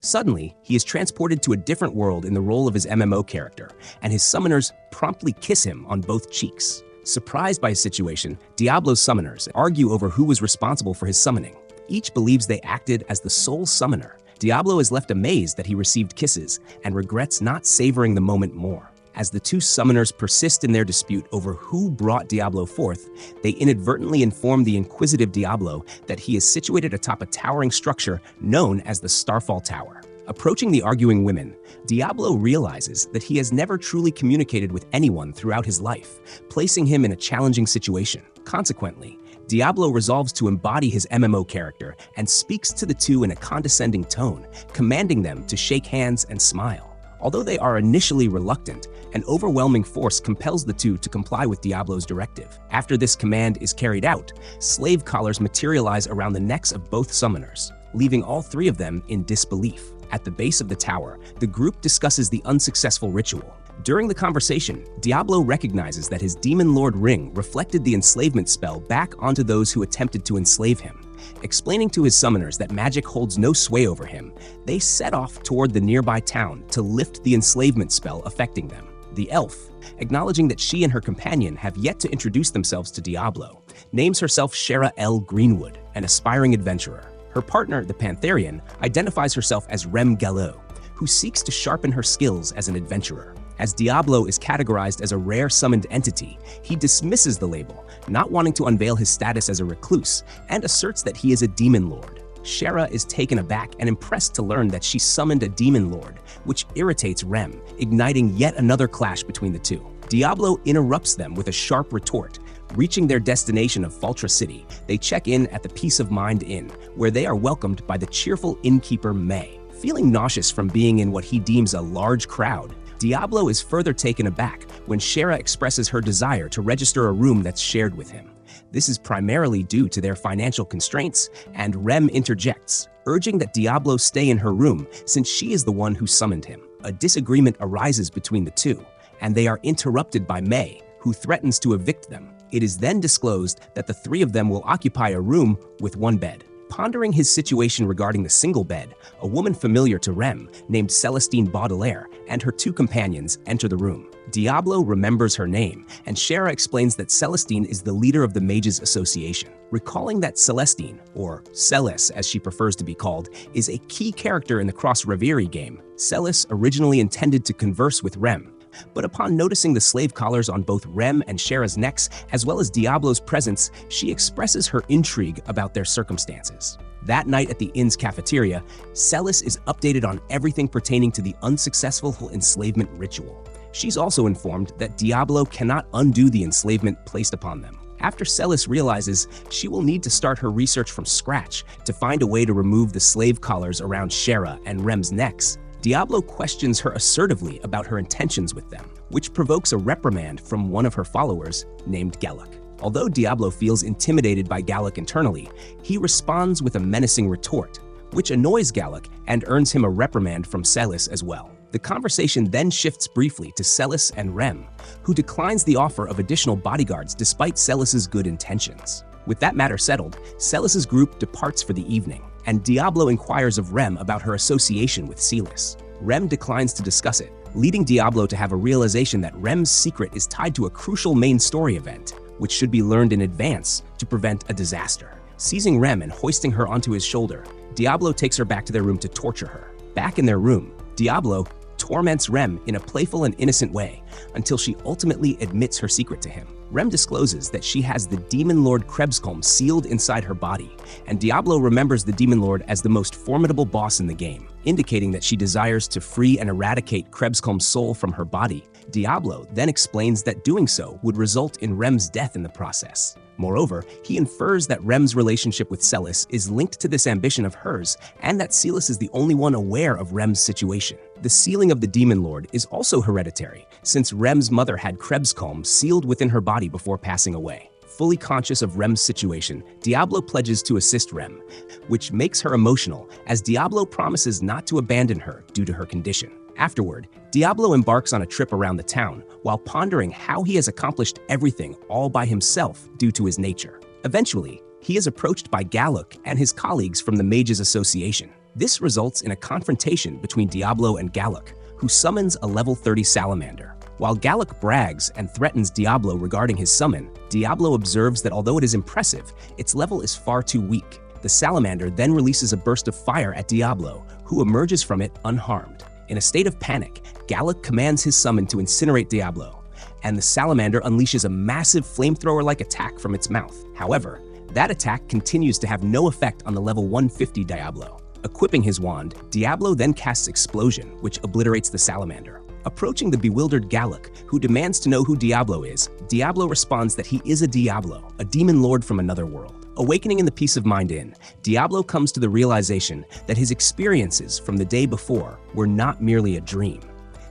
Suddenly, he is transported to a different world in the role of his MMO character, and his summoners promptly kiss him on both cheeks. Surprised by his situation, Diablo's summoners argue over who was responsible for his summoning. Each believes they acted as the sole summoner. Diablo is left amazed that he received kisses and regrets not savoring the moment more. As the two summoners persist in their dispute over who brought Diablo forth, they inadvertently inform the inquisitive Diablo that he is situated atop a towering structure known as the Starfall Tower. Approaching the arguing women, Diablo realizes that he has never truly communicated with anyone throughout his life, placing him in a challenging situation. Consequently, Diablo resolves to embody his MMO character and speaks to the two in a condescending tone, commanding them to shake hands and smile. Although they are initially reluctant, an overwhelming force compels the two to comply with Diablo's directive. After this command is carried out, slave collars materialize around the necks of both summoners, leaving all three of them in disbelief. At the base of the tower, the group discusses the unsuccessful ritual. During the conversation, Diablo recognizes that his Demon Lord ring reflected the enslavement spell back onto those who attempted to enslave him. Explaining to his summoners that magic holds no sway over him, they set off toward the nearby town to lift the enslavement spell affecting them. The elf, acknowledging that she and her companion have yet to introduce themselves to Diablo, names herself Shara L. Greenwood, an aspiring adventurer. Her partner, the Pantherian, identifies herself as Rem Gallo, who seeks to sharpen her skills as an adventurer. As Diablo is categorized as a rare summoned entity, he dismisses the label, not wanting to unveil his status as a recluse, and asserts that he is a demon lord. Shara is taken aback and impressed to learn that she summoned a demon lord, which irritates Rem, igniting yet another clash between the two. Diablo interrupts them with a sharp retort. Reaching their destination of Faltra City, they check in at the Peace of Mind Inn, where they are welcomed by the cheerful innkeeper May. Feeling nauseous from being in what he deems a large crowd, Diablo is further taken aback when Shara expresses her desire to register a room that's shared with him. This is primarily due to their financial constraints, and Rem interjects, urging that Diablo stay in her room since she is the one who summoned him. A disagreement arises between the two, and they are interrupted by May, who threatens to evict them. It is then disclosed that the three of them will occupy a room with one bed. Pondering his situation regarding the single bed, a woman familiar to Rem, named Celestine Baudelaire, and her two companions enter the room. Diablo remembers her name, and Shara explains that Celestine is the leader of the Mages Association. Recalling that Celestine, or Celis as she prefers to be called, is a key character in the Cross Reverie game, Celis originally intended to converse with Rem. But upon noticing the slave collars on both Rem and Shara's necks, as well as Diablo's presence, she expresses her intrigue about their circumstances. That night at the inn's cafeteria, Celis is updated on everything pertaining to the unsuccessful enslavement ritual. She's also informed that Diablo cannot undo the enslavement placed upon them. After Celis realizes she will need to start her research from scratch to find a way to remove the slave collars around Shara and Rem's necks, Diablo questions her assertively about her intentions with them, which provokes a reprimand from one of her followers named Galluck. Although Diablo feels intimidated by Galluck internally, he responds with a menacing retort, which annoys Galluck and earns him a reprimand from Celis as well. The conversation then shifts briefly to Celis and Rem, who declines the offer of additional bodyguards despite Celis's good intentions. With that matter settled, Celis's group departs for the evening, and Diablo inquires of Rem about her association with Celis. Rem declines to discuss it, leading Diablo to have a realization that Rem's secret is tied to a crucial main story event, which should be learned in advance to prevent a disaster. Seizing Rem and hoisting her onto his shoulder, Diablo takes her back to their room to torture her. Back in their room, Diablo torments Rem in a playful and innocent way until she ultimately admits her secret to him. Rem discloses that she has the Demon Lord Krebsholm sealed inside her body, and Diablo remembers the Demon Lord as the most formidable boss in the game, indicating that she desires to free and eradicate Krebsholm's soul from her body. Diablo then explains that doing so would result in Rem's death in the process. Moreover, he infers that Rem's relationship with Celis is linked to this ambition of hers, and that Celis is the only one aware of Rem's situation. The sealing of the Demon Lord is also hereditary, since Rem's mother had Krebsholm sealed within her body before passing away. Fully conscious of Rem's situation, Diablo pledges to assist Rem, which makes her emotional, as Diablo promises not to abandon her due to her condition. Afterward, Diablo embarks on a trip around the town while pondering how he has accomplished everything all by himself due to his nature. Eventually, he is approached by Galluck and his colleagues from the Mages Association. This results in a confrontation between Diablo and Galak, who summons a level 30 salamander. While Galak brags and threatens Diablo regarding his summon, Diablo observes that although it is impressive, its level is far too weak. The salamander then releases a burst of fire at Diablo, who emerges from it unharmed. In a state of panic, Galak commands his summon to incinerate Diablo, and the salamander unleashes a massive flamethrower-like attack from its mouth. However, that attack continues to have no effect on the level 150 Diablo. Equipping his wand, Diablo then casts Explosion, which obliterates the salamander. Approaching the bewildered Galak, who demands to know who Diablo is, Diablo responds that he is a Diablo, a demon lord from another world. Awakening in the Peace of Mind Inn, Diablo comes to the realization that his experiences from the day before were not merely a dream.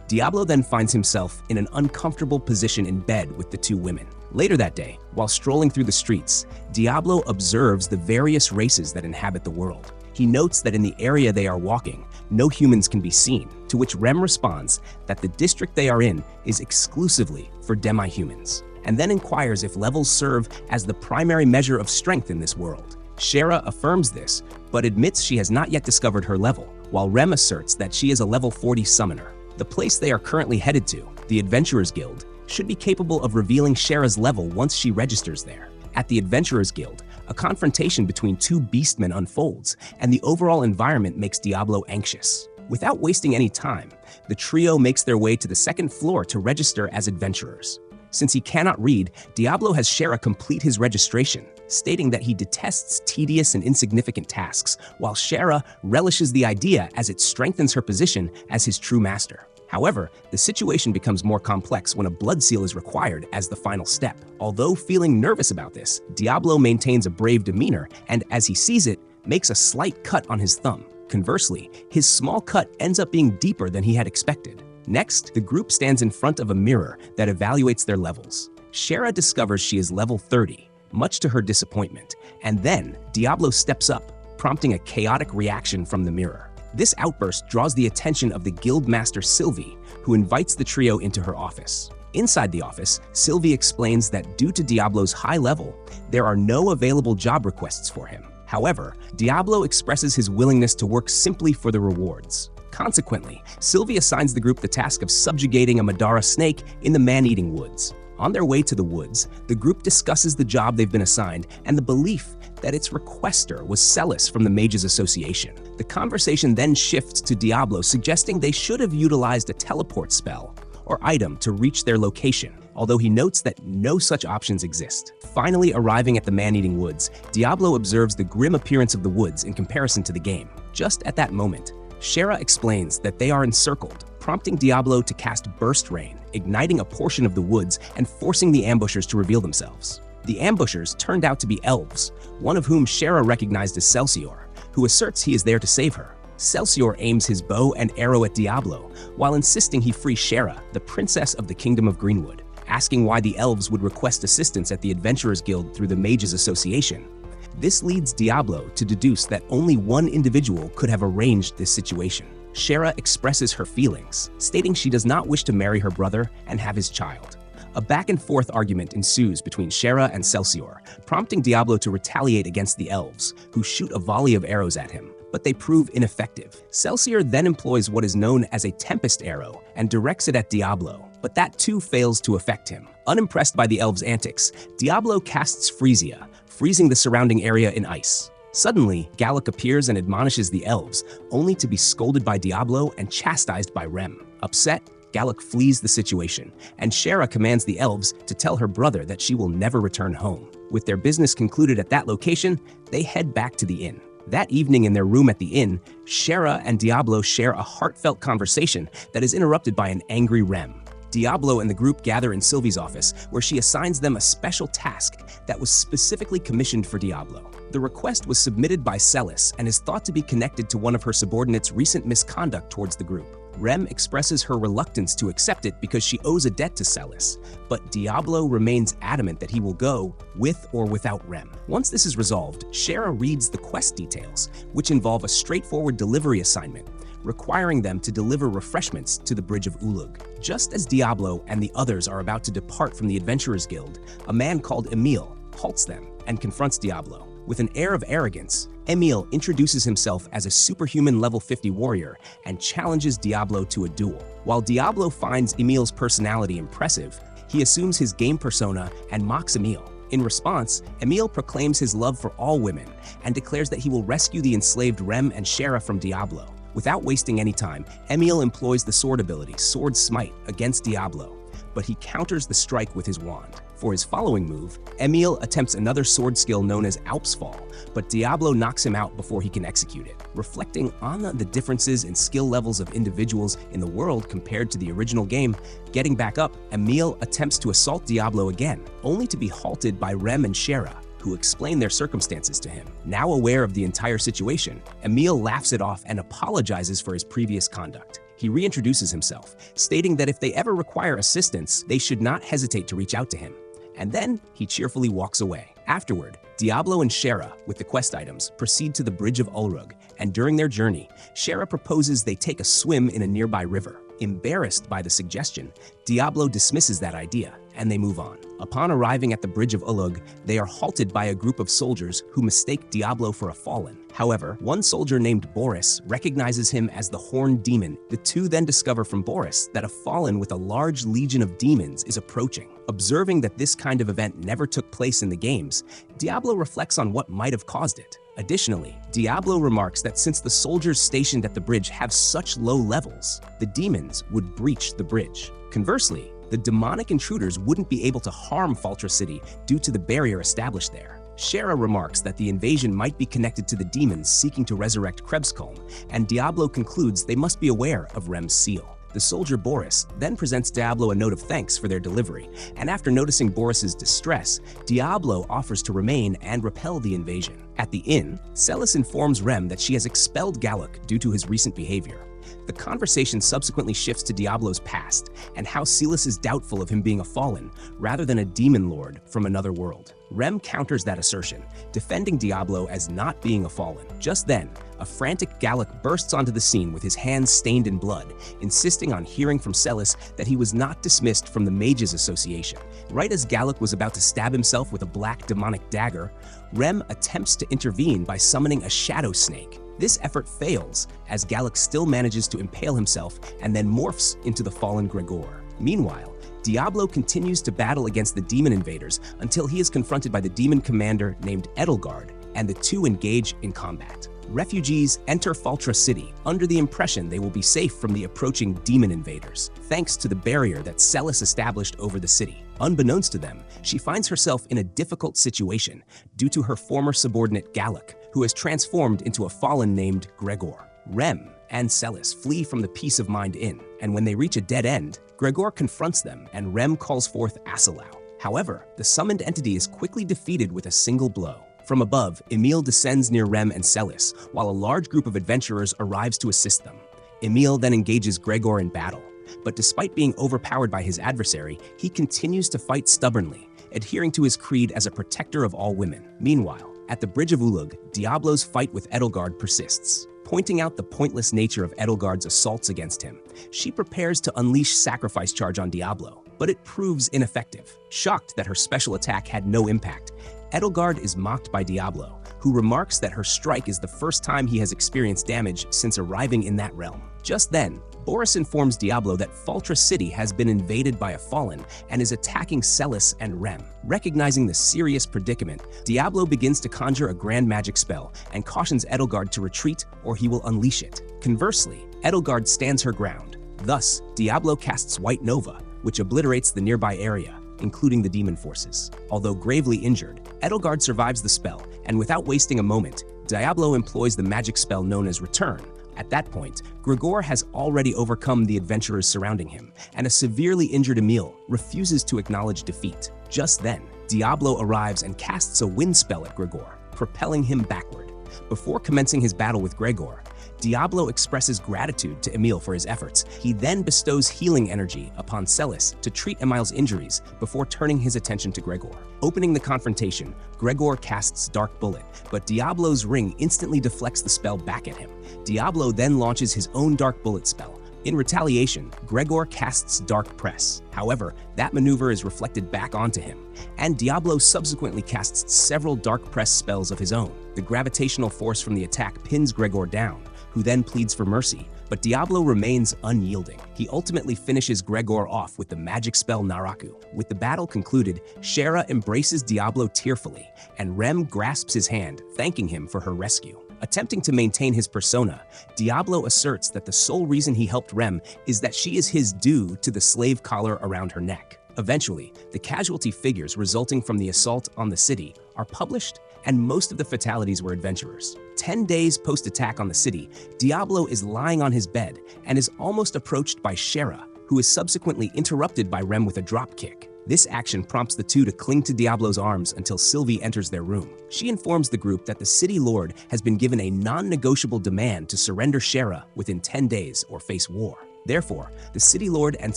Diablo then finds himself in an uncomfortable position in bed with the two women. Later that day, while strolling through the streets, Diablo observes the various races that inhabit the world. He notes that in the area they are walking, no humans can be seen, to which Rem responds that the district they are in is exclusively for demi-humans, and then inquires if levels serve as the primary measure of strength in this world. Shara affirms this, but admits she has not yet discovered her level, while Rem asserts that she is a level 40 summoner. The place they are currently headed to, the Adventurers Guild, should be capable of revealing Shara's level once she registers there. At the Adventurers Guild, a confrontation between two beastmen unfolds, and the overall environment makes Diablo anxious. Without wasting any time, the trio makes their way to the second floor to register as adventurers. Since he cannot read, Diablo has Shara complete his registration, stating that he detests tedious and insignificant tasks, while Shara relishes the idea as it strengthens her position as his true master. However, the situation becomes more complex when a blood seal is required as the final step. Although feeling nervous about this, Diablo maintains a brave demeanor and, as he sees it, makes a slight cut on his thumb. Conversely, his small cut ends up being deeper than he had expected. Next, the group stands in front of a mirror that evaluates their levels. Shara discovers she is level 30, much to her disappointment, and then Diablo steps up, prompting a chaotic reaction from the mirror. This outburst draws the attention of the guildmaster Sylvie, who invites the trio into her office. Inside the office, Sylvie explains that due to Diablo's high level, there are no available job requests for him. However, Diablo expresses his willingness to work simply for the rewards. Consequently, Sylvie assigns the group the task of subjugating a Madara snake in the man-eating woods. On their way to the woods, the group discusses the job they've been assigned and the belief that its requester was Celis from the Mages Association. The conversation then shifts to Diablo suggesting they should have utilized a teleport spell or item to reach their location, although he notes that no such options exist. Finally arriving at the man-eating woods, Diablo observes the grim appearance of the woods in comparison to the game. Just at that moment, Shara explains that they are encircled, prompting Diablo to cast Burst Rain, igniting a portion of the woods and forcing the ambushers to reveal themselves. The ambushers turned out to be elves, one of whom Shara recognized as Celsior, who asserts he is there to save her. Celsior aims his bow and arrow at Diablo, while insisting he free Shara, the princess of the Kingdom of Greenwood. Asking why the elves would request assistance at the Adventurers Guild through the Mages Association. This leads Diablo to deduce that only one individual could have arranged this situation. Shara expresses her feelings, stating she does not wish to marry her brother and have his child. A back-and-forth argument ensues between Shara and Celsior, prompting Diablo to retaliate against the elves, who shoot a volley of arrows at him, but they prove ineffective. Celsior then employs what is known as a Tempest Arrow and directs it at Diablo, but that too fails to affect him. Unimpressed by the elves' antics, Diablo casts Freesia, freezing the surrounding area in ice. Suddenly, Galak appears and admonishes the elves, only to be scolded by Diablo and chastised by Rem. Upset, Galak flees the situation, and Shara commands the elves to tell her brother that she will never return home. With their business concluded at that location, they head back to the inn. That evening in their room at the inn, Shara and Diablo share a heartfelt conversation that is interrupted by an angry Rem. Diablo and the group gather in Sylvie's office, where she assigns them a special task that was specifically commissioned for Diablo. The request was submitted by Celis and is thought to be connected to one of her subordinates' recent misconduct towards the group. Rem expresses her reluctance to accept it because she owes a debt to Celis, but Diablo remains adamant that he will go with or without Rem. Once this is resolved, Shara reads the quest details, which involve a straightforward delivery assignment, requiring them to deliver refreshments to the Bridge of Ulug. Just as Diablo and the others are about to depart from the Adventurers Guild, a man called Emil halts them and confronts Diablo. With an air of arrogance, Emile introduces himself as a superhuman level 50 warrior and challenges Diablo to a duel. While Diablo finds Emile's personality impressive, he assumes his game persona and mocks Emile. In response, Emile proclaims his love for all women and declares that he will rescue the enslaved Rem and Shara from Diablo. Without wasting any time, Emile employs the sword ability, Sword Smite, against Diablo, but he counters the strike with his wand. For his following move, Emile attempts another sword skill known as Alp's Fall, but Diablo knocks him out before he can execute it. Reflecting on the differences in skill levels of individuals in the world compared to the original game, getting back up, Emile attempts to assault Diablo again, only to be halted by Rem and Shara, who explain their circumstances to him. Now aware of the entire situation, Emile laughs it off and apologizes for his previous conduct. He reintroduces himself, stating that if they ever require assistance, they should not hesitate to reach out to him. And then he cheerfully walks away. Afterward, Diablo and Shara, with the quest items, proceed to the Bridge of Ulrug, and during their journey, Shara proposes they take a swim in a nearby river. Embarrassed by the suggestion, Diablo dismisses that idea, and they move on. Upon arriving at the Bridge of Ulrug, they are halted by a group of soldiers who mistake Diablo for a fallen. However, one soldier named Boris recognizes him as the Horned Demon. The two then discover from Boris that a fallen with a large legion of demons is approaching. Observing that this kind of event never took place in the games, Diablo reflects on what might have caused it. Additionally, Diablo remarks that since the soldiers stationed at the bridge have such low levels, the demons would breach the bridge. Conversely, the demonic intruders wouldn't be able to harm Faltra City due to the barrier established there. Shara remarks that the invasion might be connected to the demons seeking to resurrect Krebskulm, and Diablo concludes they must be aware of Rem's seal. The soldier Boris then presents Diablo a note of thanks for their delivery, and after noticing Boris's distress, Diablo offers to remain and repel the invasion. At the inn, Celis informs Rem that she has expelled Galuk due to his recent behavior. The conversation subsequently shifts to Diablo's past and how Celis is doubtful of him being a fallen rather than a demon lord from another world. Rem counters that assertion, defending Diablo as not being a fallen. Just then, a frantic Galuk bursts onto the scene with his hands stained in blood, insisting on hearing from Celis that he was not dismissed from the Mages Association. Right as Galuk was about to stab himself with a black demonic dagger, Rem attempts to intervene by summoning a shadow snake. This effort fails, as Galuk still manages to impale himself and then morphs into the fallen Gregor. Meanwhile, Diablo continues to battle against the demon invaders until he is confronted by the demon commander named Edelgard, and the two engage in combat. Refugees enter Faltra City under the impression they will be safe from the approaching demon invaders, thanks to the barrier that Celis established over the city. Unbeknownst to them, she finds herself in a difficult situation due to her former subordinate Galuk, who has transformed into a fallen named Gregor. Rem and Celis flee from the Peace of Mind Inn, and when they reach a dead end, Gregor confronts them and Rem calls forth Asalau. However, the summoned entity is quickly defeated with a single blow. From above, Emile descends near Rem and Celis, while a large group of adventurers arrives to assist them. Emile then engages Gregor in battle, but despite being overpowered by his adversary, he continues to fight stubbornly, adhering to his creed as a protector of all women. Meanwhile, at the Bridge of Ulrug, Diablo's fight with Edelgard persists. Pointing out the pointless nature of Edelgard's assaults against him, she prepares to unleash Sacrifice Charge on Diablo, but it proves ineffective. Shocked that her special attack had no impact, Edelgard is mocked by Diablo, who remarks that her strike is the first time he has experienced damage since arriving in that realm. Just then, Boris informs Diablo that Faltra City has been invaded by a fallen and is attacking Celis and Rem. Recognizing the serious predicament, Diablo begins to conjure a grand magic spell and cautions Edelgard to retreat or he will unleash it. Conversely, Edelgard stands her ground. Thus, Diablo casts White Nova, which obliterates the nearby area, including the demon forces. Although gravely injured, Edelgard survives the spell, and without wasting a moment, Diablo employs the magic spell known as Return. At that point, Gregor has already overcome the adventurers surrounding him, and a severely injured Emile refuses to acknowledge defeat. Just then, Diablo arrives and casts a wind spell at Gregor, propelling him backward. Before commencing his battle with Gregor, Diablo expresses gratitude to Emile for his efforts. He then bestows healing energy upon Celis to treat Emile's injuries before turning his attention to Gregor. Opening the confrontation, Gregor casts Dark Bullet, but Diablo's ring instantly deflects the spell back at him. Diablo then launches his own Dark Bullet spell, In retaliation, Gregor casts Dark Press. However, that maneuver is reflected back onto him, and Diablo subsequently casts several Dark Press spells of his own. The gravitational force from the attack pins Gregor down, who then pleads for mercy, but Diablo remains unyielding. He ultimately finishes Gregor off with the magic spell Naraku. With the battle concluded, Shera embraces Diablo tearfully, and Rem grasps his hand, thanking him for her rescue. Attempting to maintain his persona, Diablo asserts that the sole reason he helped Rem is that she is his due to the slave collar around her neck. Eventually, the casualty figures resulting from the assault on the city are published, and most of the fatalities were adventurers. 10 days post-attack on the city, Diablo is lying on his bed and is almost approached by Shera, who is subsequently interrupted by Rem with a dropkick. This action prompts the two to cling to Diablo's arms until Sylvie enters their room. She informs the group that the city lord has been given a non-negotiable demand to surrender Shera within 10 days or face war. Therefore, the city lord and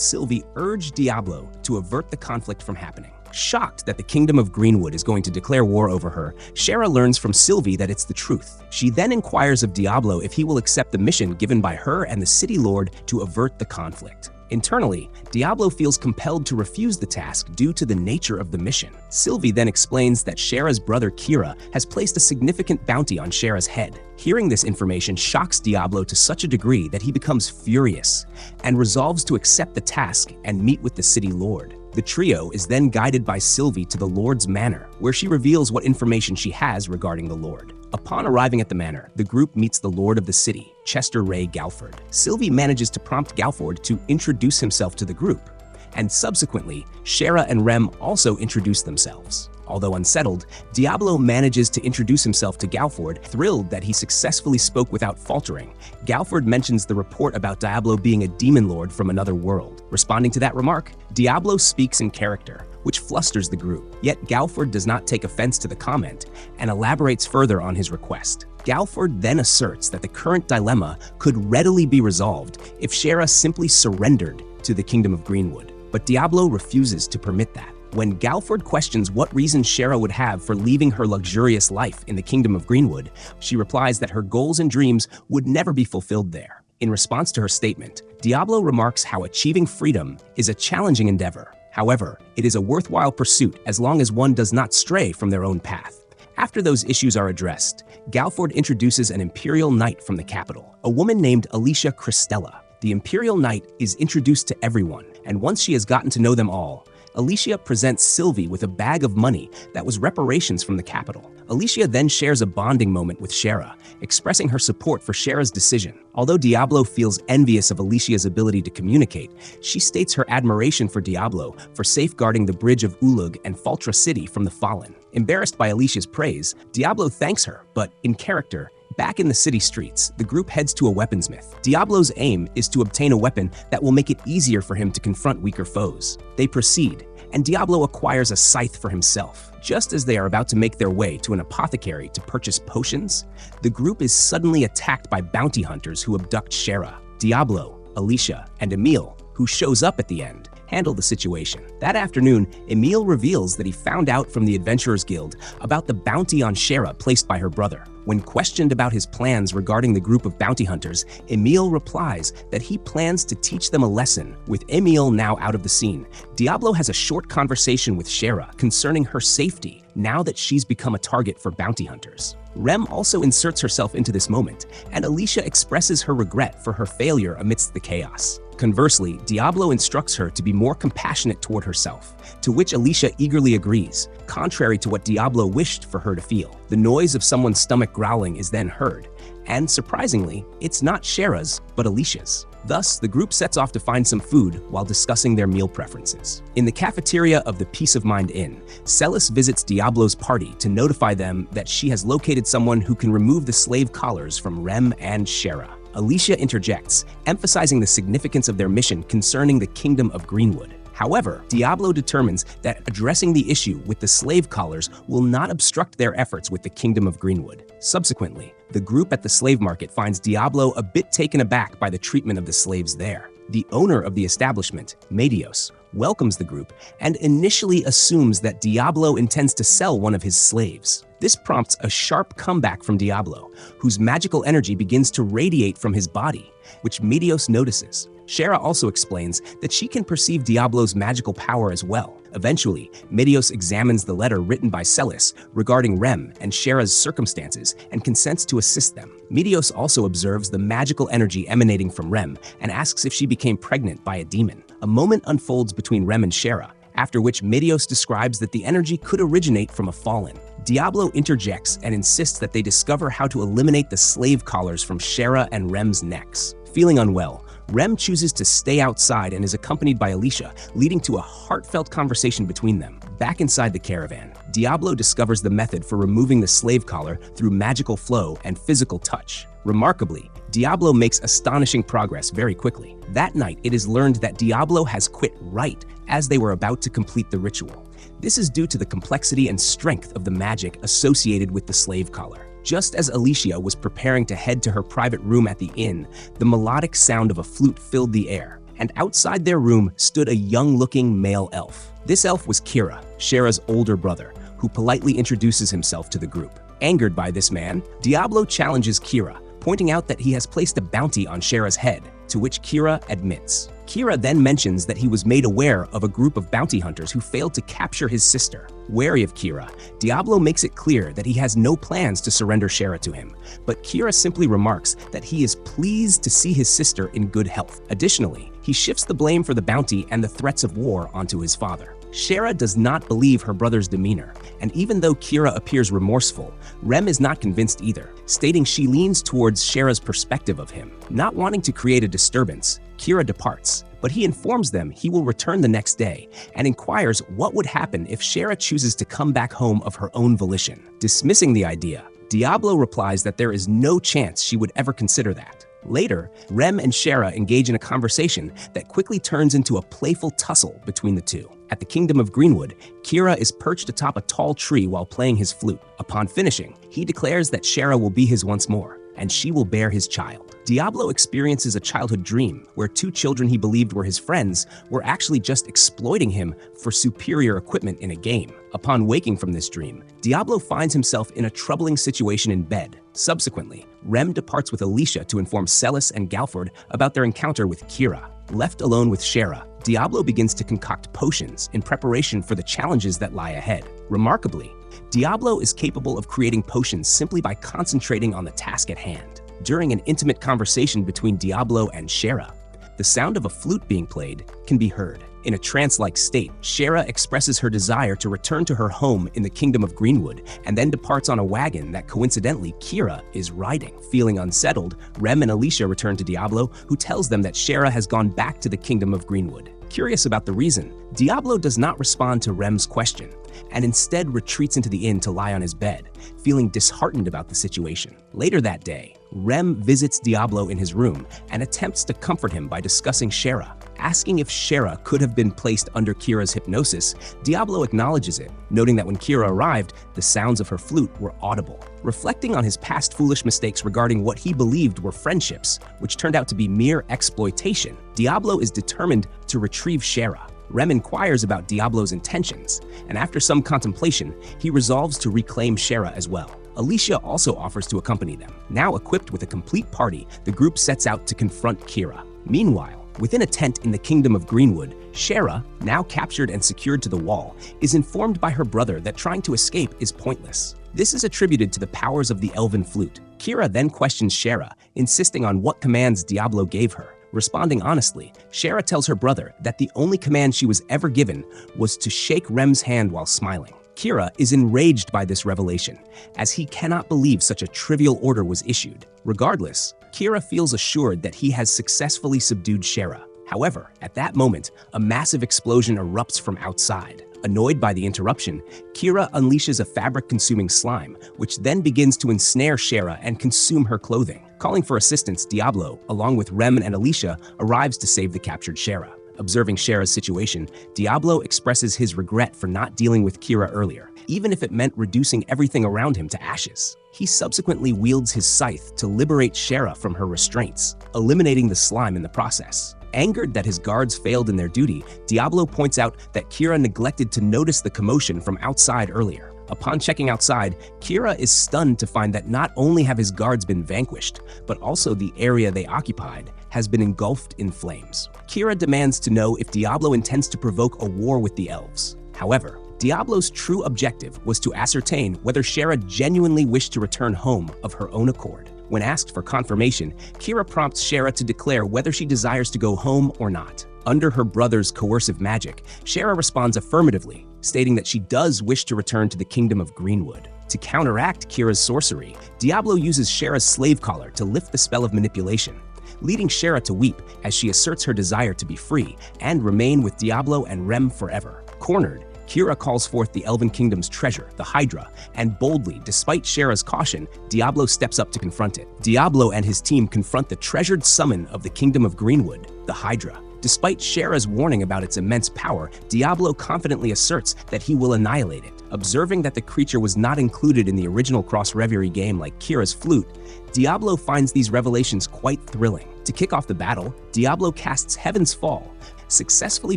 Sylvie urge Diablo to avert the conflict from happening. Shocked that the Kingdom of Greenwood is going to declare war over her, Shera learns from Sylvie that it's the truth. She then inquires of Diablo if he will accept the mission given by her and the city lord to avert the conflict. Internally, Diablo feels compelled to refuse the task due to the nature of the mission. Sylvie then explains that Shera's brother Kira has placed a significant bounty on Shera's head. Hearing this information shocks Diablo to such a degree that he becomes furious and resolves to accept the task and meet with the city lord. The trio is then guided by Sylvie to the Lord's manor, where she reveals what information she has regarding the Lord. Upon arriving at the manor, the group meets the Lord of the city, Chester Ray Galford. Sylvie manages to prompt Galford to introduce himself to the group, and subsequently, Shera and Rem also introduce themselves. Although unsettled, Diablo manages to introduce himself to Galford. Thrilled that he successfully spoke without faltering, Galford mentions the report about Diablo being a demon lord from another world. Responding to that remark, Diablo speaks in character, which flusters the group. Yet Galford does not take offense to the comment and elaborates further on his request. Galford then asserts that the current dilemma could readily be resolved if Shera simply surrendered to the Kingdom of Greenwood, but Diablo refuses to permit that. When Galford questions what reason Shera would have for leaving her luxurious life in the Kingdom of Greenwood, she replies that her goals and dreams would never be fulfilled there. In response to her statement, Diablo remarks how achieving freedom is a challenging endeavor. However, it is a worthwhile pursuit as long as one does not stray from their own path. After those issues are addressed, Galford introduces an Imperial Knight from the capital, a woman named Alicia Christella. The Imperial Knight is introduced to everyone, and once she has gotten to know them all, Alicia presents Sylvie with a bag of money that was reparations from the capital. Alicia then shares a bonding moment with Shera, expressing her support for Shera's decision. Although Diablo feels envious of Alicia's ability to communicate, she states her admiration for Diablo for safeguarding the bridge of Ulug and Faltra City from the fallen. Embarrassed by Alicia's praise, Diablo thanks her, but in character, back in the city streets, the group heads to a weaponsmith. Diablo's aim is to obtain a weapon that will make it easier for him to confront weaker foes. They proceed, and Diablo acquires a scythe for himself. Just as they are about to make their way to an apothecary to purchase potions, the group is suddenly attacked by bounty hunters who abduct Shera. Diablo, Alicia, and Emile, who shows up at the end, handle the situation. That afternoon, Emile reveals that he found out from the Adventurers Guild about the bounty on Shera placed by her brother. When questioned about his plans regarding the group of bounty hunters, Emile replies that he plans to teach them a lesson. With Emile now out of the scene, Diablo has a short conversation with Shera concerning her safety now that she's become a target for bounty hunters. Rem also inserts herself into this moment, and Alicia expresses her regret for her failure amidst the chaos. Conversely, Diablo instructs her to be more compassionate toward herself, to which Alicia eagerly agrees, contrary to what Diablo wished for her to feel. The noise of someone's stomach growling is then heard, and surprisingly, it's not Shera's, but Alicia's. Thus, the group sets off to find some food while discussing their meal preferences. In the cafeteria of the Peace of Mind Inn, Celis visits Diablo's party to notify them that she has located someone who can remove the slave collars from Rem and Shera. Alicia interjects, emphasizing the significance of their mission concerning the Kingdom of Greenwood. However, Diablo determines that addressing the issue with the slave collars will not obstruct their efforts with the Kingdom of Greenwood. Subsequently, the group at the slave market finds Diablo a bit taken aback by the treatment of the slaves there. The owner of the establishment, Medios, welcomes the group, and initially assumes that Diablo intends to sell one of his slaves. This prompts a sharp comeback from Diablo, whose magical energy begins to radiate from his body, which Meteos notices. Shera also explains that she can perceive Diablo's magical power as well. Eventually, Meteos examines the letter written by Celis regarding Rem and Shera's circumstances and consents to assist them. Meteos also observes the magical energy emanating from Rem and asks if she became pregnant by a demon. A moment unfolds between Rem and Shera, after which Meteos describes that the energy could originate from a fallen. Diablo interjects and insists that they discover how to eliminate the slave collars from Shera and Rem's necks. Feeling unwell, Rem chooses to stay outside and is accompanied by Alicia, leading to a heartfelt conversation between them. Back inside the caravan, Diablo discovers the method for removing the slave collar through magical flow and physical touch. Remarkably, Diablo makes astonishing progress very quickly. That night, it is learned that Diablo has quit right as they were about to complete the ritual. This is due to the complexity and strength of the magic associated with the slave collar. Just as Alicia was preparing to head to her private room at the inn, the melodic sound of a flute filled the air, and outside their room stood a young-looking male elf. This elf was Kira, Shera's older brother, who politely introduces himself to the group. Angered by this man, Diablo challenges Kira, pointing out that he has placed a bounty on Shera's head, to which Kira admits. Kira then mentions that he was made aware of a group of bounty hunters who failed to capture his sister. Wary of Kira, Diablo makes it clear that he has no plans to surrender Shera to him, but Kira simply remarks that he is pleased to see his sister in good health. Additionally, he shifts the blame for the bounty and the threats of war onto his father. Shera does not believe her brother's demeanor, and even though Kira appears remorseful, Rem is not convinced either, stating she leans towards Shera's perspective of him. Not wanting to create a disturbance, Kira departs, but he informs them he will return the next day and inquires what would happen if Shera chooses to come back home of her own volition. Dismissing the idea, Diablo replies that there is no chance she would ever consider that. Later, Rem and Shera engage in a conversation that quickly turns into a playful tussle between the two. At the Kingdom of Greenwood, Kira is perched atop a tall tree while playing his flute. Upon finishing, he declares that Shera will be his once more, and she will bear his child. Diablo experiences a childhood dream where two children he believed were his friends were actually just exploiting him for superior equipment in a game. Upon waking from this dream, Diablo finds himself in a troubling situation in bed. Subsequently, Rem departs with Alicia to inform Celis and Galford about their encounter with Kira. Left alone with Shera, Diablo begins to concoct potions in preparation for the challenges that lie ahead. Remarkably, Diablo is capable of creating potions simply by concentrating on the task at hand. During an intimate conversation between Diablo and Shera, the sound of a flute being played can be heard. In a trance-like state, Shera expresses her desire to return to her home in the Kingdom of Greenwood and then departs on a wagon that coincidentally Kira is riding. Feeling unsettled, Rem and Alicia return to Diablo, who tells them that Shera has gone back to the Kingdom of Greenwood. Curious about the reason, Diablo does not respond to Rem's question and instead retreats into the inn to lie on his bed, feeling disheartened about the situation. Later that day, Rem visits Diablo in his room and attempts to comfort him by discussing Shera. Asking if Shera could have been placed under Kira's hypnosis, Diablo acknowledges it, noting that when Kira arrived, the sounds of her flute were audible. Reflecting on his past foolish mistakes regarding what he believed were friendships, which turned out to be mere exploitation, Diablo is determined to retrieve Shera. Rem inquires about Diablo's intentions, and after some contemplation, he resolves to reclaim Shera as well. Alicia also offers to accompany them. Now equipped with a complete party, the group sets out to confront Kira. Meanwhile, within a tent in the Kingdom of Greenwood, Shera, now captured and secured to the wall, is informed by her brother that trying to escape is pointless. This is attributed to the powers of the elven flute. Kira then questions Shera, insisting on what commands Diablo gave her. Responding honestly, Shera tells her brother that the only command she was ever given was to shake Rem's hand while smiling. Kira is enraged by this revelation, as he cannot believe such a trivial order was issued. Regardless, Kira feels assured that he has successfully subdued Shera. However, at that moment, a massive explosion erupts from outside. Annoyed by the interruption, Kira unleashes a fabric-consuming slime, which then begins to ensnare Shera and consume her clothing. Calling for assistance, Diablo, along with Rem and Alicia, arrives to save the captured Shera. Observing Shera's situation, Diablo expresses his regret for not dealing with Kira earlier, even if it meant reducing everything around him to ashes. He subsequently wields his scythe to liberate Shera from her restraints, eliminating the slime in the process. Angered that his guards failed in their duty, Diablo points out that Kira neglected to notice the commotion from outside earlier. Upon checking outside, Kira is stunned to find that not only have his guards been vanquished, but also the area they occupied has been engulfed in flames. Kira demands to know if Diablo intends to provoke a war with the elves. However, Diablo's true objective was to ascertain whether Shera genuinely wished to return home of her own accord. When asked for confirmation, Kira prompts Shera to declare whether she desires to go home or not. Under her brother's coercive magic, Shera responds affirmatively, stating that she does wish to return to the Kingdom of Greenwood. To counteract Kira's sorcery, Diablo uses Shera's slave collar to lift the spell of manipulation, leading Shera to weep as she asserts her desire to be free and remain with Diablo and Rem forever. Cornered, Kira calls forth the Elven Kingdom's treasure, the Hydra, and boldly, despite Shera's caution, Diablo steps up to confront it. Diablo and his team confront the treasured summon of the Kingdom of Greenwood, the Hydra. Despite Shera's warning about its immense power, Diablo confidently asserts that he will annihilate it. Observing that the creature was not included in the original Cross Reverie game like Kira's flute, Diablo finds these revelations quite thrilling. To kick off the battle, Diablo casts Heaven's Fall, successfully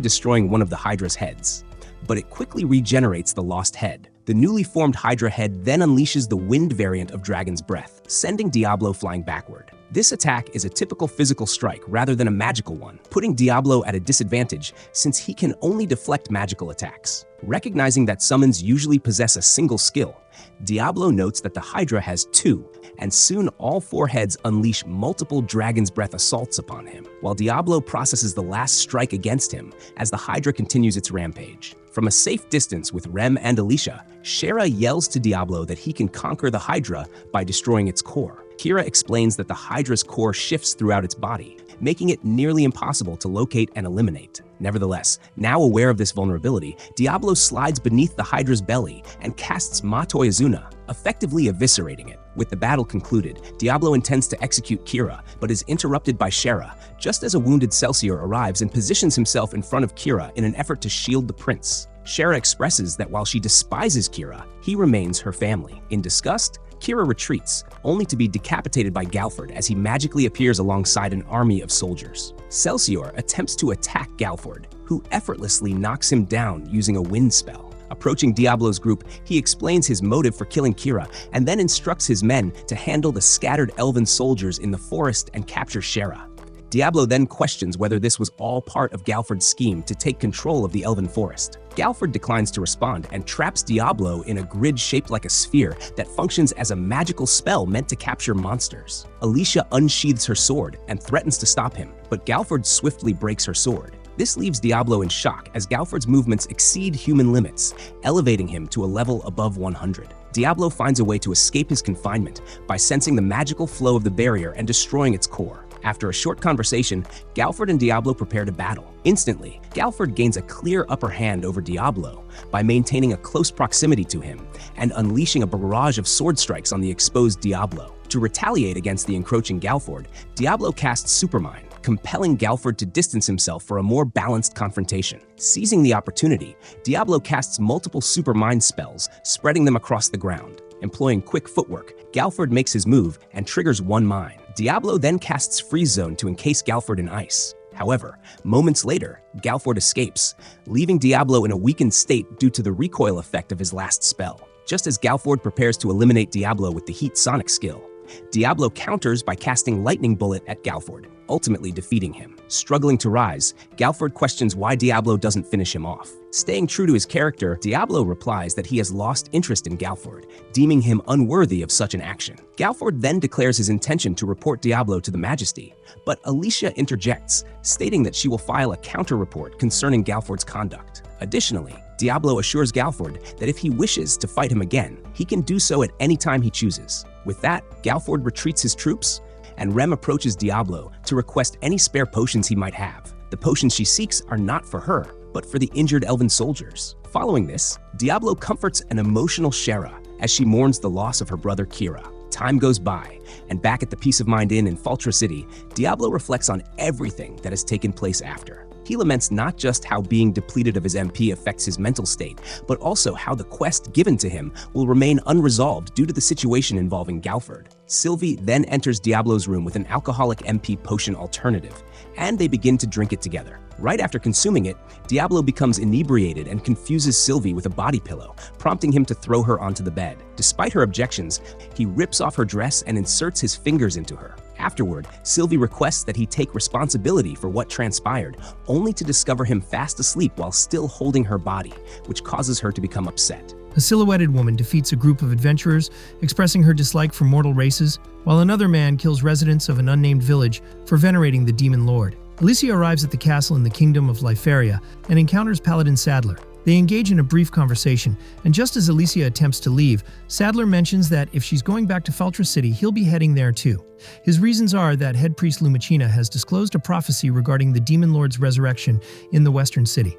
destroying one of the Hydra's heads. But it quickly regenerates the lost head. The newly formed Hydra head then unleashes the wind variant of Dragon's Breath, sending Diablo flying backward. This attack is a typical physical strike rather than a magical one, putting Diablo at a disadvantage since he can only deflect magical attacks. Recognizing that summons usually possess a single skill, Diablo notes that the Hydra has two, and soon all four heads unleash multiple Dragon's Breath assaults upon him, while Diablo processes the last strike against him as the Hydra continues its rampage. From a safe distance with Rem and Alicia, Shera yells to Diablo that he can conquer the Hydra by destroying its core. Kira explains that the Hydra's core shifts throughout its body, making it nearly impossible to locate and eliminate. Nevertheless, now aware of this vulnerability, Diablo slides beneath the Hydra's belly and casts Matoi Azuna, effectively eviscerating it. With the battle concluded, Diablo intends to execute Kira, but is interrupted by Shera, just as a wounded Celsior arrives and positions himself in front of Kira in an effort to shield the prince. Shera expresses that while she despises Kira, he remains her family. In disgust, Kira retreats, only to be decapitated by Galford as he magically appears alongside an army of soldiers. Celsior attempts to attack Galford, who effortlessly knocks him down using a wind spell. Approaching Diablo's group, he explains his motive for killing Kira and then instructs his men to handle the scattered elven soldiers in the forest and capture Shera. Diablo then questions whether this was all part of Galford's scheme to take control of the elven forest. Galford declines to respond and traps Diablo in a grid shaped like a sphere that functions as a magical spell meant to capture monsters. Alicia unsheathes her sword and threatens to stop him, but Galford swiftly breaks her sword. This leaves Diablo in shock as Galford's movements exceed human limits, elevating him to a level above 100. Diablo finds a way to escape his confinement by sensing the magical flow of the barrier and destroying its core. After a short conversation, Galford and Diablo prepare to battle. Instantly, Galford gains a clear upper hand over Diablo by maintaining a close proximity to him and unleashing a barrage of sword strikes on the exposed Diablo. To retaliate against the encroaching Galford, Diablo casts Supermind, compelling Galford to distance himself for a more balanced confrontation. Seizing the opportunity, Diablo casts multiple Supermind spells, spreading them across the ground. Employing quick footwork, Galford makes his move and triggers one mine. Diablo then casts Freeze Zone to encase Galford in ice. However, moments later, Galford escapes, leaving Diablo in a weakened state due to the recoil effect of his last spell. Just as Galford prepares to eliminate Diablo with the Heat Sonic skill, Diablo counters by casting Lightning Bullet at Galford, ultimately defeating him. Struggling to rise, Galford questions why Diablo doesn't finish him off. Staying true to his character, Diablo replies that he has lost interest in Galford, deeming him unworthy of such an action. Galford then declares his intention to report Diablo to the Majesty, but Alicia interjects, stating that she will file a counter-report concerning Galford's conduct. Additionally, Diablo assures Galford that if he wishes to fight him again, he can do so at any time he chooses. With that, Galford retreats his troops, and Rem approaches Diablo to request any spare potions he might have. The potions she seeks are not for her, but for the injured elven soldiers. Following this, Diablo comforts an emotional Shera as she mourns the loss of her brother Kira. Time goes by, and back at the Peace of Mind Inn in Faltra City, Diablo reflects on everything that has taken place after. He laments not just how being depleted of his MP affects his mental state, but also how the quest given to him will remain unresolved due to the situation involving Galford. Sylvie then enters Diablo's room with an alcoholic MP potion alternative, and they begin to drink it together. Right after consuming it, Diablo becomes inebriated and confuses Sylvie with a body pillow, prompting him to throw her onto the bed. Despite her objections, he rips off her dress and inserts his fingers into her. Afterward, Sylvie requests that he take responsibility for what transpired, only to discover him fast asleep while still holding her body, which causes her to become upset. A silhouetted woman defeats a group of adventurers, expressing her dislike for mortal races, while another man kills residents of an unnamed village for venerating the demon lord. Alicia arrives at the castle in the kingdom of Liferia and encounters Paladin Sadler. They engage in a brief conversation, and just as Alicia attempts to leave, Sadler mentions that if she's going back to Feltra City, he'll be heading there too. His reasons are that head priest Lumicina has disclosed a prophecy regarding the demon lord's resurrection in the western city.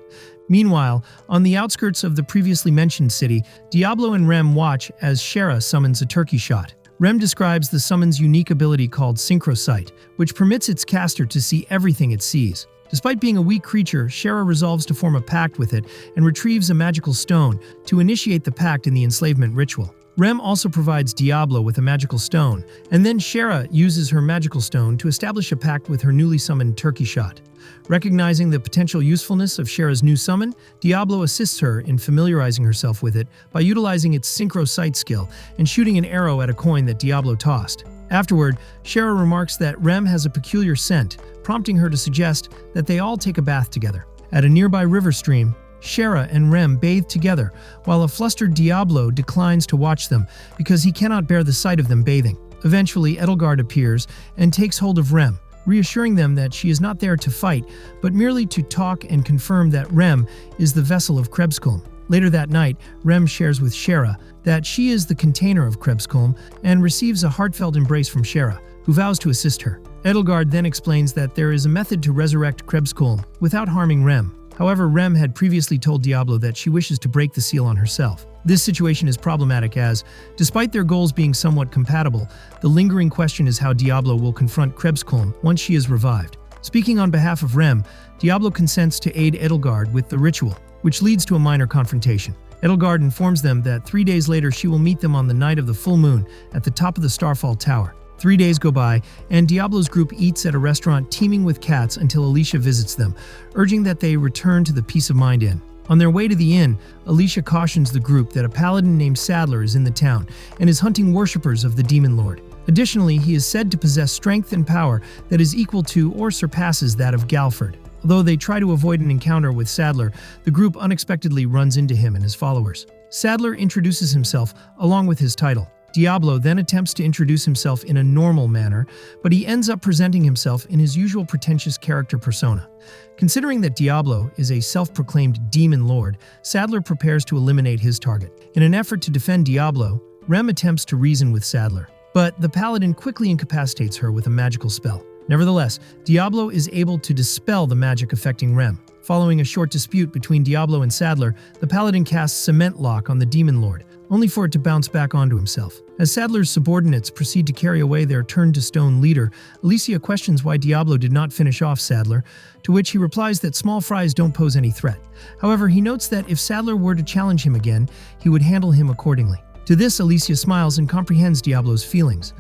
Meanwhile, on the outskirts of the previously mentioned city, Diablo and Rem watch as Shara summons a turkey shot. Rem describes the summon's unique ability called Synchrosight, which permits its caster to see everything it sees. Despite being a weak creature, Shara resolves to form a pact with it and retrieves a magical stone to initiate the pact in the enslavement ritual. Rem also provides Diablo with a magical stone, and then Shara uses her magical stone to establish a pact with her newly summoned turkey shot. Recognizing the potential usefulness of Shara's new summon, Diablo assists her in familiarizing herself with it by utilizing its Synchrosight skill and shooting an arrow at a coin that Diablo tossed. Afterward, Shara remarks that Rem has a peculiar scent, prompting her to suggest that they all take a bath together. At a nearby river stream, Shara and Rem bathe together, while a flustered Diablo declines to watch them because he cannot bear the sight of them bathing. Eventually, Edelgard appears and takes hold of Rem, reassuring them that she is not there to fight, but merely to talk and confirm that Rem is the vessel of Krebskulm. Later that night, Rem shares with Shara that she is the container of Krebskulm and receives a heartfelt embrace from Shara, who vows to assist her. Edelgard then explains that there is a method to resurrect Krebskulm without harming Rem. However, Rem had previously told Diablo that she wishes to break the seal on herself. This situation is problematic as, despite their goals being somewhat compatible, the lingering question is how Diablo will confront Krebskulm once she is revived. Speaking on behalf of Rem, Diablo consents to aid Edelgard with the ritual, which leads to a minor confrontation. Edelgard informs them that 3 days later she will meet them on the night of the full moon at the top of the Starfall Tower. 3 days go by, and Diablo's group eats at a restaurant teeming with cats until Alicia visits them, urging that they return to the Peace of Mind Inn. On their way to the inn, Alicia cautions the group that a paladin named Sadler is in the town and is hunting worshippers of the Demon Lord. Additionally, he is said to possess strength and power that is equal to or surpasses that of Galford. Although they try to avoid an encounter with Sadler, the group unexpectedly runs into him and his followers. Sadler introduces himself along with his title. Diablo then attempts to introduce himself in a normal manner, but he ends up presenting himself in his usual pretentious character persona. Considering that Diablo is a self-proclaimed demon lord, Sadler prepares to eliminate his target. In an effort to defend Diablo, Rem attempts to reason with Sadler, but the paladin quickly incapacitates her with a magical spell. Nevertheless, Diablo is able to dispel the magic affecting Rem. Following a short dispute between Diablo and Sadler, the paladin casts Cement Lock on the demon lord, only for it to bounce back onto himself. As Sadler's subordinates proceed to carry away their turned-to-stone leader, Alicia questions why Diablo did not finish off Sadler, to which he replies that small fries don't pose any threat. However, he notes that if Sadler were to challenge him again, he would handle him accordingly. To this, Alicia smiles and comprehends Diablo's feelings.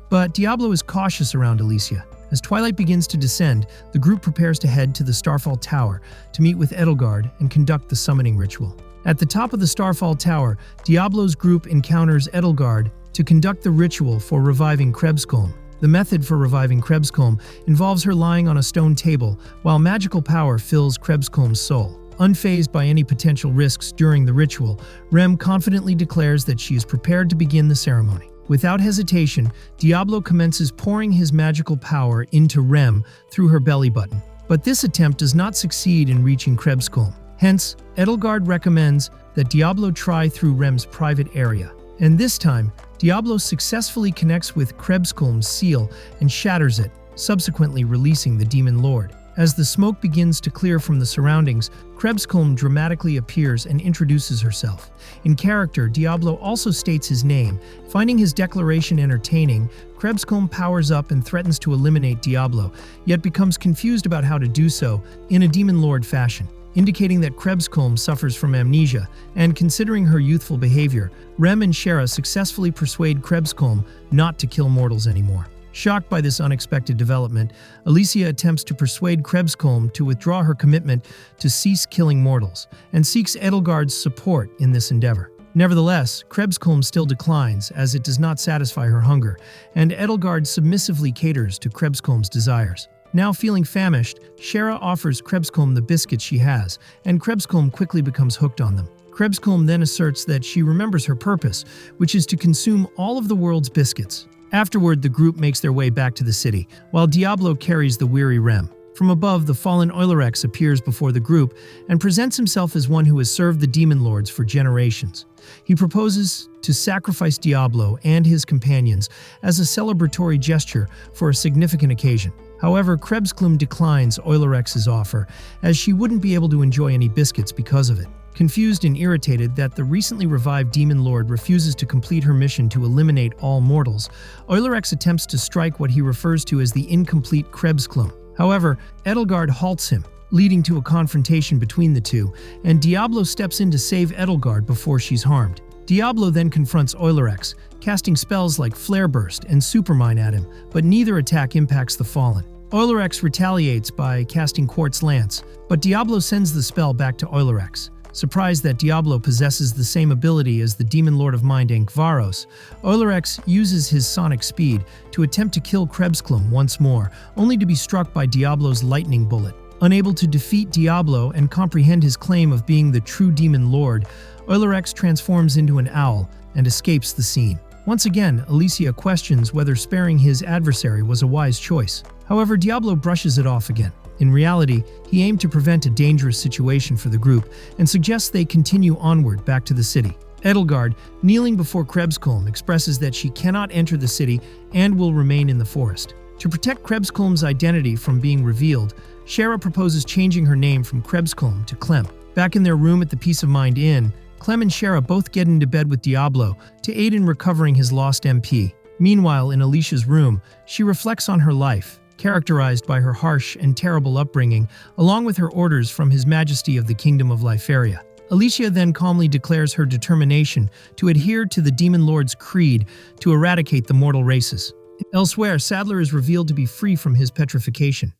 But Diablo is cautious around Alicia. As twilight begins to descend, the group prepares to head to the Starfall Tower to meet with Edelgard and conduct the summoning ritual. At the top of the Starfall Tower, Diablo's group encounters Edelgard to conduct the ritual for reviving Krebskulm. The method for reviving Krebskulm involves her lying on a stone table while magical power fills Krebskulm's soul. Unfazed by any potential risks during the ritual, Rem confidently declares that she is prepared to begin the ceremony. Without hesitation, Diablo commences pouring his magical power into Rem through her belly button. But this attempt does not succeed in reaching Krebskulm. Hence, Edelgard recommends that Diablo try through Rem's private area. And this time, Diablo successfully connects with Krebskulm's seal and shatters it, subsequently releasing the Demon Lord. As the smoke begins to clear from the surroundings, Krebskulm dramatically appears and introduces herself. In character, Diablo also states his name. Finding his declaration entertaining, Krebskulm powers up and threatens to eliminate Diablo, yet becomes confused about how to do so in a Demon Lord fashion, indicating that Krebskulm suffers from amnesia, and considering her youthful behavior, Rem and Shara successfully persuade Krebskulm not to kill mortals anymore. Shocked by this unexpected development, Alicia attempts to persuade Krebsholm to withdraw her commitment to cease killing mortals, and seeks Edelgard's support in this endeavor. Nevertheless, Krebsholm still declines, as it does not satisfy her hunger, and Edelgard submissively caters to Krebsholm's desires. Now feeling famished, Shara offers Krebsholm the biscuits she has, and Krebsholm quickly becomes hooked on them. Krebsholm then asserts that she remembers her purpose, which is to consume all of the world's biscuits. Afterward, the group makes their way back to the city, while Diablo carries the weary Rem. From above, the fallen Eulerex appears before the group and presents himself as one who has served the demon lords for generations. He proposes to sacrifice Diablo and his companions as a celebratory gesture for a significant occasion. However, Krebsholm declines Eulerex's offer, as she wouldn't be able to enjoy any biscuits because of it. Confused and irritated that the recently revived demon lord refuses to complete her mission to eliminate all mortals, Eulerex attempts to strike what he refers to as the incomplete Krebsholm. However, Edelgard halts him, leading to a confrontation between the two, and Diablo steps in to save Edelgard before she's harmed. Diablo then confronts Eulerex, casting spells like Flare Burst and Supermine at him, but neither attack impacts the fallen. Eulerex retaliates by casting Quartz Lance, but Diablo sends the spell back to Eulerex. Surprised that Diablo possesses the same ability as the demon lord of mind Ankvaros, Eulerex uses his sonic speed to attempt to kill Krebsholm once more, only to be struck by Diablo's lightning bullet. Unable to defeat Diablo and comprehend his claim of being the true demon lord, Eulerex transforms into an owl and escapes the scene. Once again, Alicia questions whether sparing his adversary was a wise choice. However, Diablo brushes it off again. In reality, he aimed to prevent a dangerous situation for the group and suggests they continue onward back to the city. Edelgard, kneeling before Krebsholm, expresses that she cannot enter the city and will remain in the forest. To protect Krebsholm's identity from being revealed, Shara proposes changing her name from Krebsholm to Clem. Back in their room at the Peace of Mind Inn, Clem and Shara both get into bed with Diablo to aid in recovering his lost MP. Meanwhile, in Alicia's room, she reflects on her life, characterized by her harsh and terrible upbringing, along with her orders from His Majesty of the Kingdom of Liferia. Alicia then calmly declares her determination to adhere to the Demon Lord's creed to eradicate the mortal races. Elsewhere, Sadler is revealed to be free from his petrification.